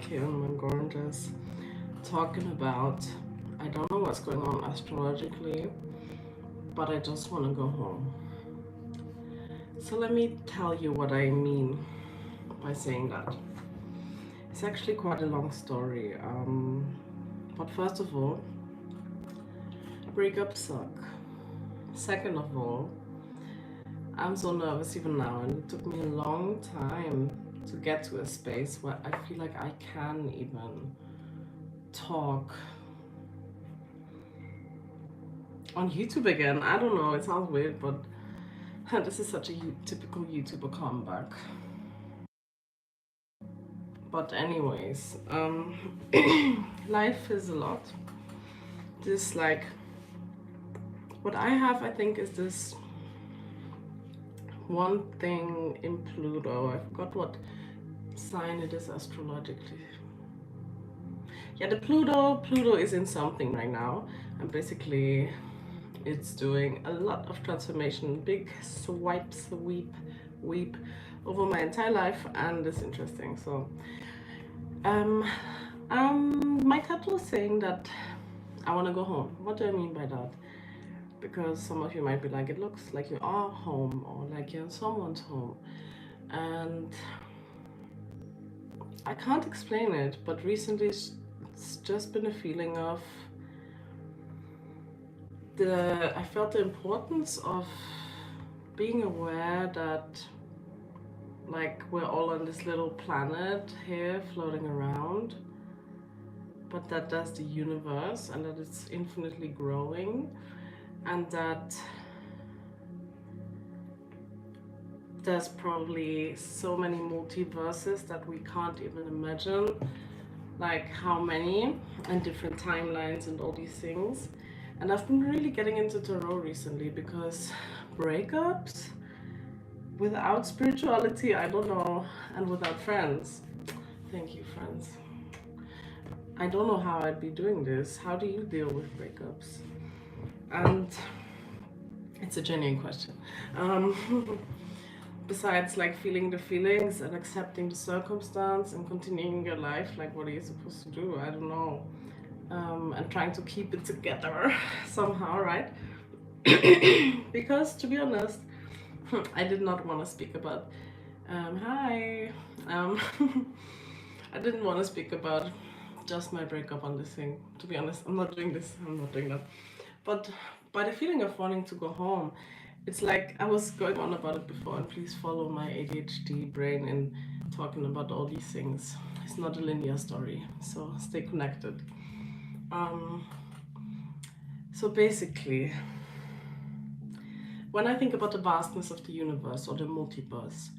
back here on mangoranges talking about I don't know what's going on astrologically, but I just want to go home. So let me tell you what I mean by saying that. It's actually quite a long story. But first of all, breakups suck. Second of all, I'm so nervous even now, and it took me a long time to get to a space where I feel like I can even talk on YouTube again. I don't know, it sounds weird, but this is such a typical YouTuber comeback. But anyways, life is a lot. This like what I have, I think, is this one thing in Pluto. I forgot what sign it is astrologically. Yeah, the Pluto is in something right now, and basically it's doing a lot of transformation, big sweep over my entire life, and it's interesting. So my title is saying that I want to go home. What do I mean by that? Because some of you might be like, it looks like you are home, or like you're in someone's home, and I can't explain it, but recently it's just been a feeling of I felt the importance of being aware that like we're all on this little planet here floating around, but that there's the universe and that it's infinitely growing, and that there's probably so many multiverses that we can't even imagine, like how many, and different timelines and all these things. And I've been really getting into tarot recently because breakups without spirituality, I don't know, and without friends. Thank you, friends. I don't know how I'd be doing this. How do you deal with breakups? And it's a genuine question. Besides like feeling the feelings and accepting the circumstance and continuing your life, like what are you supposed to do? I don't know. And trying to keep it together somehow, right? Because to be honest, I did not want to speak about hi. I didn't want to speak about just my breakup on this thing. To be honest, I'm not doing this. I'm not doing that. But by the feeling of wanting to go home, it's like I was going on about it before, and please follow my ADHD brain in talking about all these things. It's not a linear story, so stay connected. So basically, when I think about the vastness of the universe or the multiverse,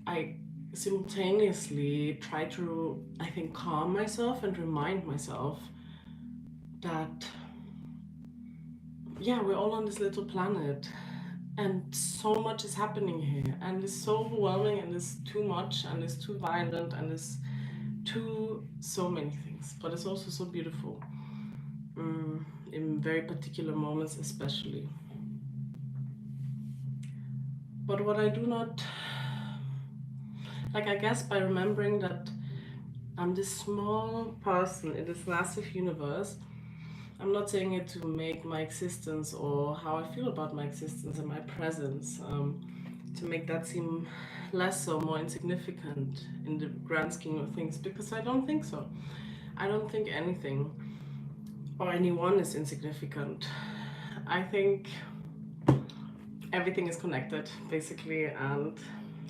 I simultaneously try to, I think, calm myself and remind myself that, yeah, we're all on this little planet and so much is happening here, and it's so overwhelming, and it's too much, and it's too violent, and it's too so many things, but it's also so beautiful. In very particular moments especially. But what I do not like, I guess by remembering that I'm this small person in this massive universe, I'm not saying it to make my existence or how I feel about my existence and my presence, to make that seem less or more insignificant in the grand scheme of things, because I don't think so. I don't think anything or anyone is insignificant. I think everything is connected, basically. And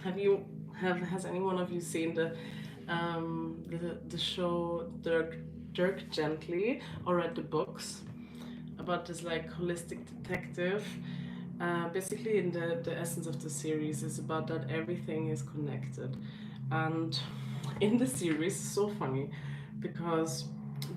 has any one of you seen the show Dirk Gently, or read the books about this like holistic detective? Basically, in the essence of the series is about that everything is connected. And in the series, it's so funny because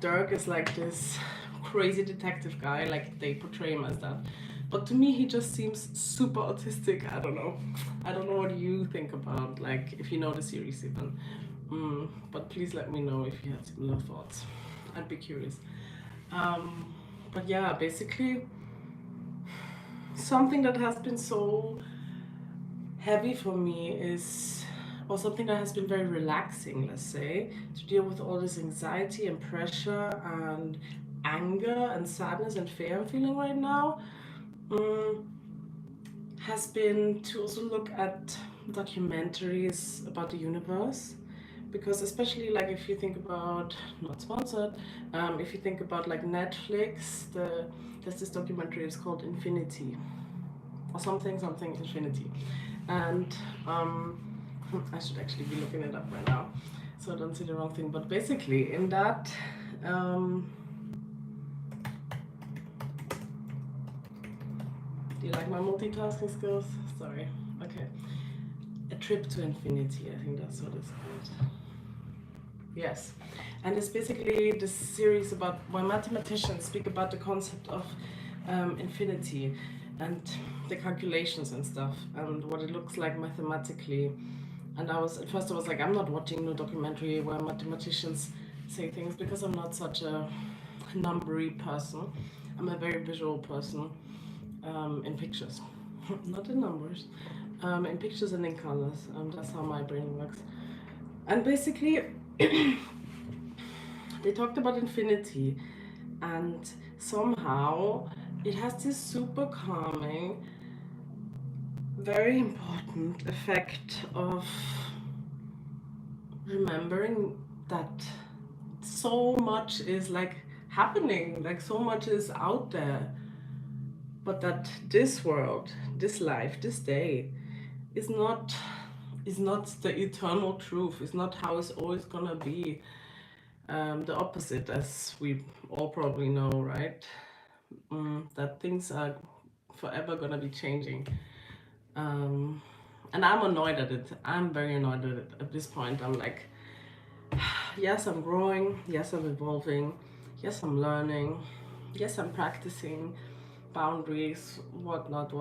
Dirk is like this crazy detective guy, like they portray him as that. But to me, he just seems super autistic. I don't know. I don't know what you think about, like, if you know the series even. But please let me know if you have similar thoughts. I'd be curious. But yeah, basically, something that has been so heavy for me is or something that has been very relaxing, let's say, to deal with all this anxiety and pressure and anger and sadness and fear I'm feeling right now, has been to also look at documentaries about the universe. Because especially like if you think about, not sponsored, if you think about like Netflix, there's this documentary, it's called Infinity, or something Infinity. And I should actually be looking it up right now so I don't say the wrong thing. But basically in that, do you like my multitasking skills? Sorry. Okay. A Trip to Infinity, I think that's what it's called. Yes. And it's basically this series about where mathematicians speak about the concept of infinity and the calculations and stuff and what it looks like mathematically. And at first I was like, I'm not watching no documentary where mathematicians say things, because I'm not such a numbery person. I'm a very visual person, in pictures, not in numbers, in pictures and in colors. That's how my brain works. And basically, they talked about infinity, and somehow it has this super calming, very important effect of remembering that so much is like happening, like so much is out there, but that this world, this life, this day is not the eternal truth. It's not how it's always gonna be. The opposite, as we all probably know, right? That things are forever gonna be changing. And I'm annoyed at it. I'm very annoyed at it at this point. I'm like, yes, I'm growing. Yes, I'm evolving. Yes, I'm learning. Yes, I'm practicing boundaries, whatnot.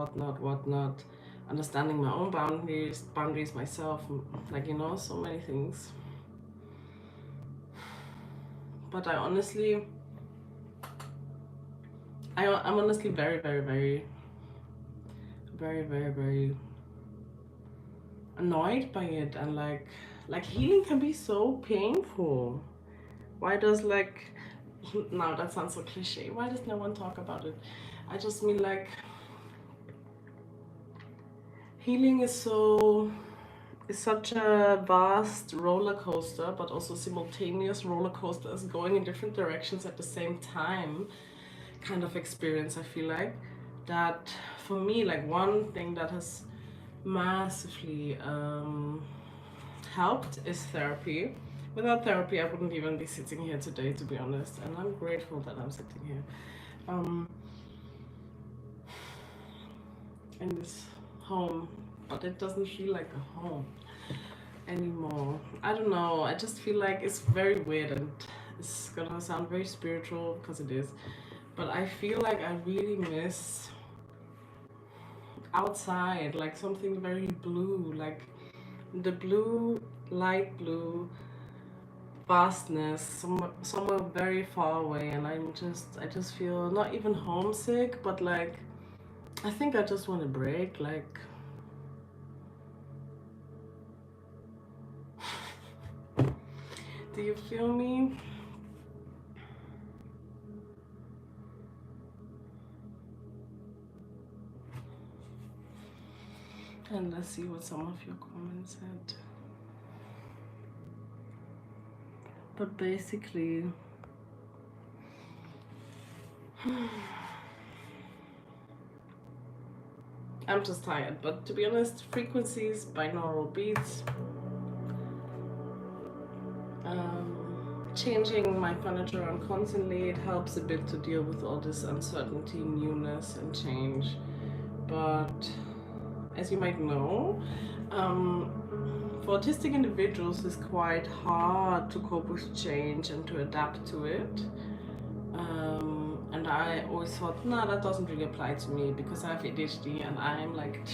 Understanding my own boundaries myself, like, so many things. But I'm honestly very, very, very, very, very, very annoyed by it, and like healing can be so painful. Why does now that sounds so cliche, why does no one talk about it? I just mean, like, healing is such a vast roller coaster, but also simultaneous roller coasters going in different directions at the same time kind of experience. I feel like that for me, like, one thing that has massively helped is therapy. Without therapy, I wouldn't even be sitting here today, to be honest, and I'm grateful that I'm sitting here in this home, but it doesn't feel like a home anymore. I don't know, I just feel like it's very weird, and it's gonna sound very spiritual, because it is, but I feel like I really miss outside, like something very blue, like the blue, light blue vastness, somewhere very far away. And I just feel not even homesick, but like I think I just want a break, like do you feel me? And let's see what some of your comments said. But basically, I'm just tired. But to be honest, frequencies, binaural beats, changing my furniture around constantly, it helps a bit to deal with all this uncertainty, newness, and change. But as you might know, for autistic individuals, it's quite hard to cope with change and to adapt to it. And I always thought, nah, that doesn't really apply to me, because I have ADHD and I'm like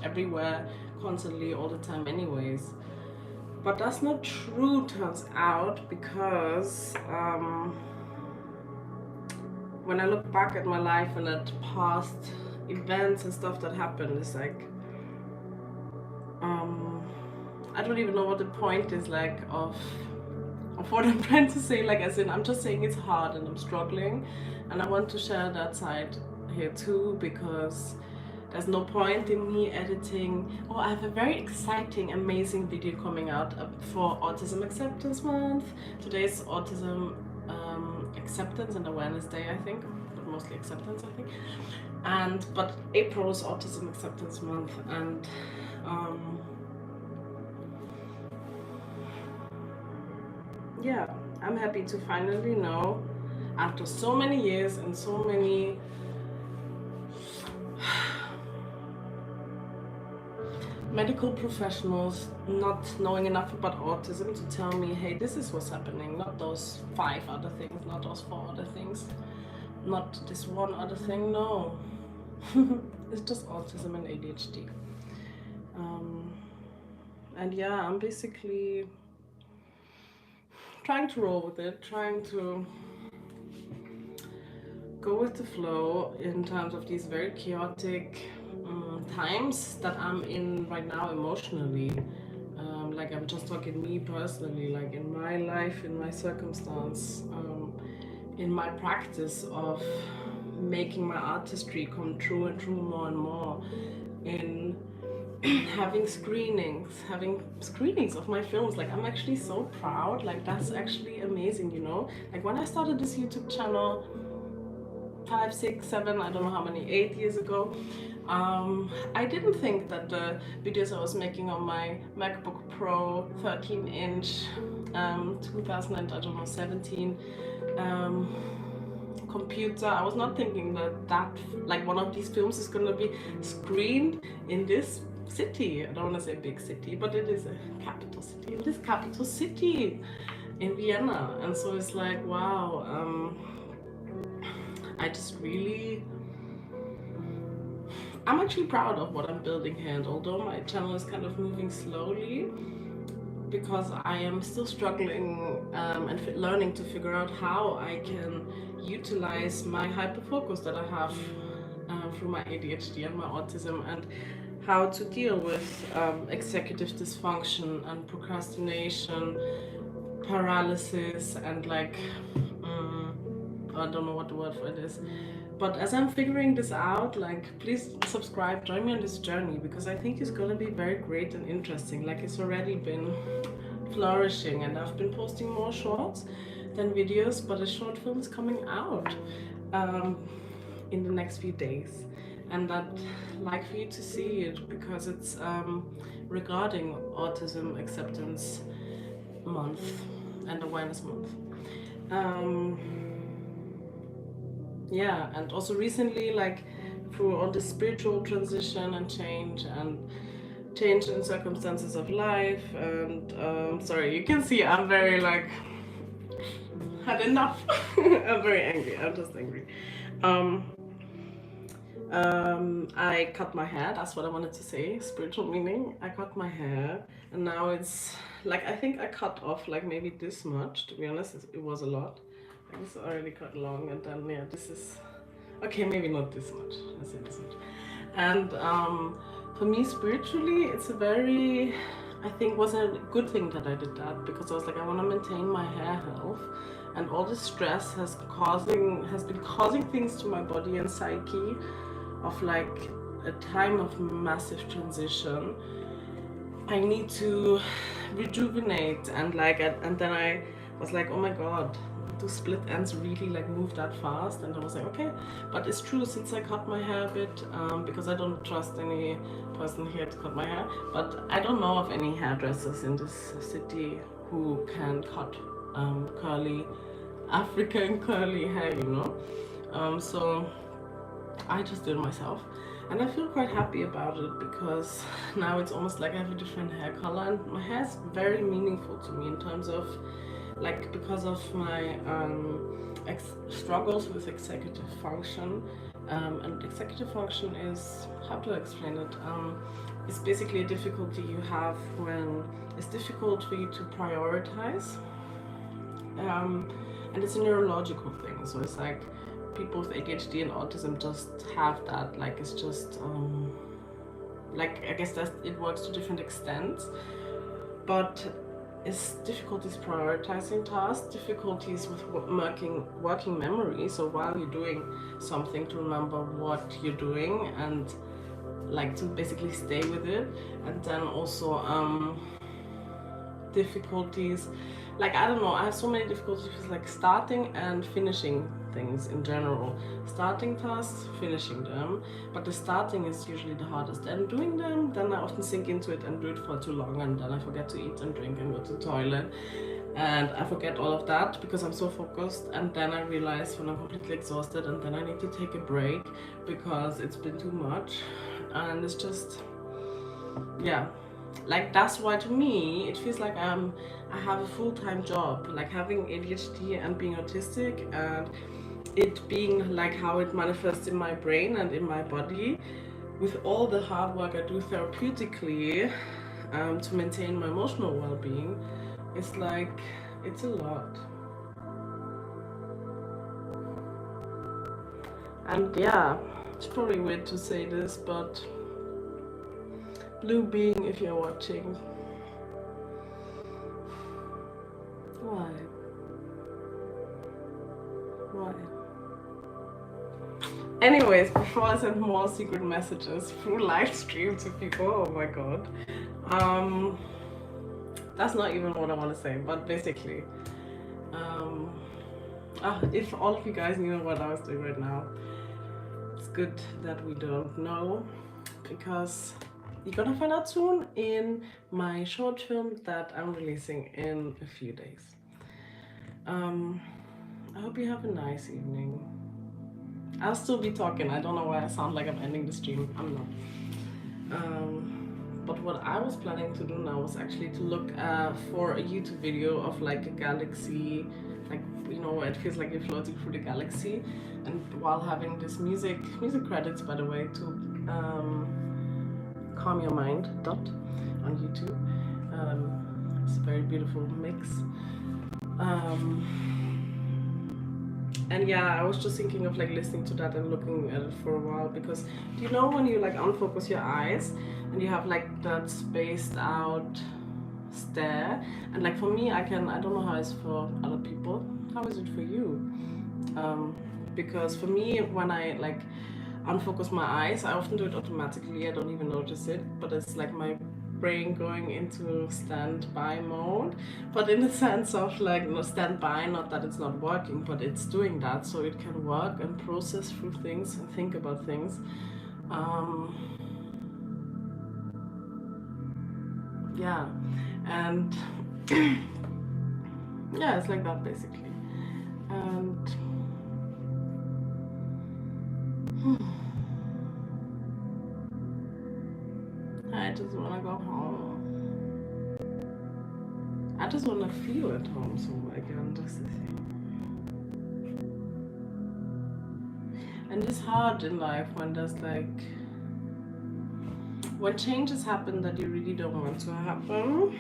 everywhere, constantly, all the time anyways. But that's not true, turns out, because when I look back at my life and at past events and stuff that happened, it's like I don't even know what the point is like of what I'm trying to say, like as in I'm just saying it's hard and I'm struggling, and I want to share that side here too, because there's no point in me editing. Oh, I have a very exciting, amazing video coming out for Autism Acceptance Month. Today's Autism Acceptance and Awareness Day, I think, but mostly acceptance, I think. But April is Autism Acceptance Month, and yeah, I'm happy to finally know, after so many years and so many medical professionals not knowing enough about autism to tell me, hey, this is what's happening, not those 5 other things, not those 4 other things, not this one other thing, no. It's just autism and ADHD. And yeah, I'm basically trying to roll with it, trying to go with the flow in terms of these very chaotic times that I'm in right now emotionally. Like I'm just talking me personally, like in my life, in my circumstance, in my practice of making my artistry come true and true more and more, in having screenings of my films. Like I'm actually so proud, like that's actually amazing, you know. Like when I started this YouTube channel 5, 6, 7, I don't know how many, 8 years ago, I didn't think that the videos I was making on my MacBook Pro 13-inch 2017 computer, I was not thinking that like one of these films is gonna be screened in this city. I don't want to say big city, but it is a capital city. In this capital city in Vienna, and so it's like, wow. I'm actually proud of what I'm building here, and although my channel is kind of moving slowly because I am still struggling and learning to figure out how I can utilize my hyperfocus that I have through my ADHD and my autism, and how to deal with executive dysfunction and procrastination, paralysis, and like I don't know what the word for it is. But as I'm figuring this out, like, please subscribe, join me on this journey, because I think it's gonna be very great and interesting. Like, it's already been flourishing, and I've been posting more shorts than videos, but a short film is coming out in the next few days. And I'd like for you to see it, because it's regarding Autism Acceptance Month and Awareness Month. Yeah, and also recently, like through all this spiritual transition and change in circumstances of life, and sorry, you can see I'm very like had enough. I'm very angry. I'm just angry. I cut my hair. That's what I wanted to say. Spiritual meaning. I cut my hair, and now it's like, I think I cut off like maybe this much. To be honest, it was a lot. It's already cut long, and then yeah, this is okay, maybe not this much, let's say this much. And for me spiritually, it's a very, I think was a good thing that I did that, because I was like, I want to maintain my hair health, and all this stress has been causing things to my body and psyche of like a time of massive transition. I need to rejuvenate, and like and then I was like, oh my god, do split ends really like move that fast? And I was like, okay. But it's true, since I cut my hair a bit, because I don't trust any person here to cut my hair, but I don't know of any hairdressers in this city who can cut curly African curly hair, you know. So I just did it myself, and I feel quite happy about it, because now it's almost like I have a different hair color, and my hair is very meaningful to me in terms of like, because of my struggles with executive function. And executive function is, how to explain it, it's basically a difficulty you have when it's difficult for you to prioritize, and it's a neurological thing. So it's like people with ADHD and autism just have that, like it's just like, I guess that it works to different extents. but it's difficulties prioritizing tasks, difficulties with working memory. So while you're doing something, to remember what you're doing and like to basically stay with it. And then also difficulties, like I don't know, I have so many difficulties with like starting and finishing things in general. Starting tasks, finishing them, but the starting is usually the hardest. And doing them, then I often sink into it and do it for too long, and then I forget to eat and drink and go to the toilet, and I forget all of that because I'm so focused. And then I realize when I'm completely exhausted, and then I need to take a break because it's been too much. And it's just, yeah, like that's why to me it feels like I have a full-time job, like having ADHD and being autistic, and it being like how it manifests in my brain and in my body, with all the hard work I do therapeutically to maintain my emotional well-being. It's like, it's a lot. And yeah, it's probably weird to say this, but Blue Being, if you're watching, why? Why? Anyways, before I send more secret messages through live stream to people, oh my god. That's not even what I want to say, but basically, if all of you guys knew what I was doing right now, it's good that we don't know, because you're gonna find out soon in my short film that I'm releasing in a few days. I hope you have a nice evening. I'll still be talking. I don't know why I sound like I'm ending the stream. I'm not. But what I was planning to do now was actually to look for a YouTube video of like a galaxy, like, you know, it feels like you're floating through the galaxy, and while having this music credits, by the way, to Calm Your Mind dot on YouTube. It's a very beautiful mix. And yeah, I was just thinking of like listening to that and looking at it for a while, because do you know when you like unfocus your eyes and you have like that spaced out stare, and like for me, I don't know how it's for other people. How is it for you? Because for me, when I like unfocus my eyes, I often do it automatically. I don't even notice it, but it's like my brain going into standby mode, but in the sense of like, no, standby, not that it's not working, but it's doing that so it can work and process through things and think about things. Yeah, and yeah, it's like that basically. And I just want to go home. I just want to feel at home. So again, that's the thing. And it's hard in life when there's like, when changes happen that you really don't want to happen,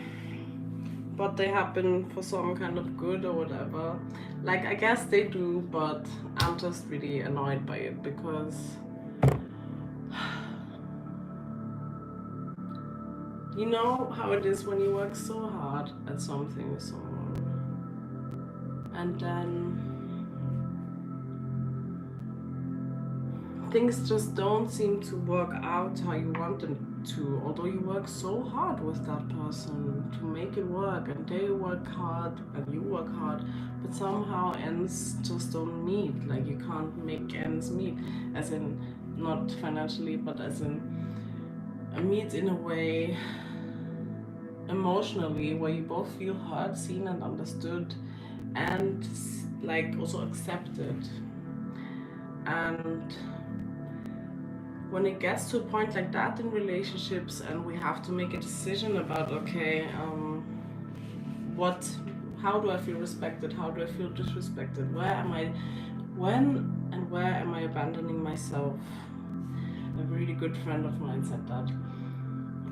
but they happen for some kind of good or whatever. Like, I guess they do, but I'm just really annoyed by it, because you know how it is when you work so hard at something with someone, and then things just don't seem to work out how you want them to, although you work so hard with that person to make it work, and they work hard and you work hard, but somehow ends just don't meet. Like, you can't make ends meet, as in not financially, but as in meet in a way emotionally, where you both feel heard, seen and understood, and like also accepted. And when it gets to a point like that in relationships, and we have to make a decision about, okay, how do I feel respected, how do I feel disrespected, when and where am I abandoning myself? A really good friend of mine said that.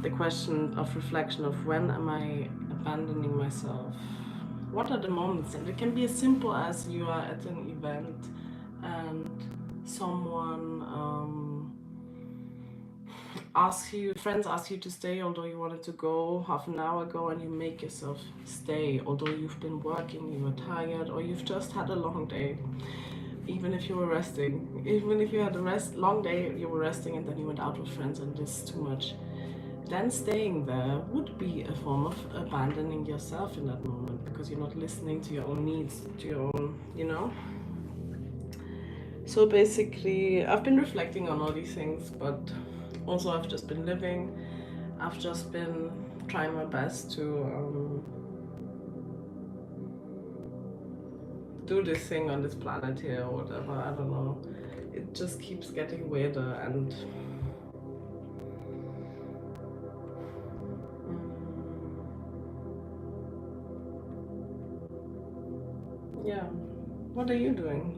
The question of reflection of, when am I abandoning myself? What are the moments? And it can be as simple as you are at an event and someone friends ask you to stay, although you wanted to go half an hour ago, and you make yourself stay, although you've been working, you were tired, or you've just had a long day. Even if you were resting, even if you had a long day, you were resting, and then you went out with friends and it's too much, then staying there would be a form of abandoning yourself in that moment, because you're not listening to your own needs, to your own. So basically, I've been reflecting on all these things, but also I've just been living. I've just been trying my best to do this thing on this planet here or whatever. I don't know. It just keeps getting weirder, and yeah. What are you doing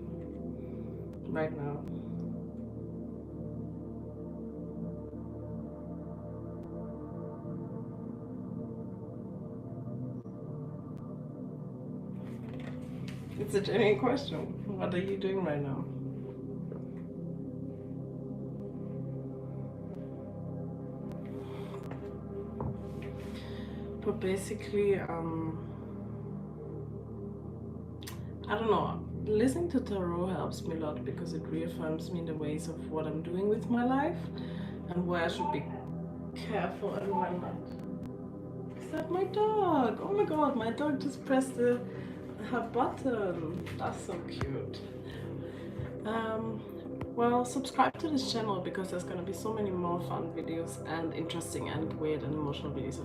right now? It's a genuine question. What are you doing right now? But basically, I don't know. Listening to tarot helps me a lot because it reaffirms me the ways of what I'm doing with my life and where I should be careful and where not. Is that my dog? Oh my god, my dog just pressed her button. That's so cute. Well, subscribe to this channel because there's gonna be so many more fun videos and interesting and weird and emotional videos of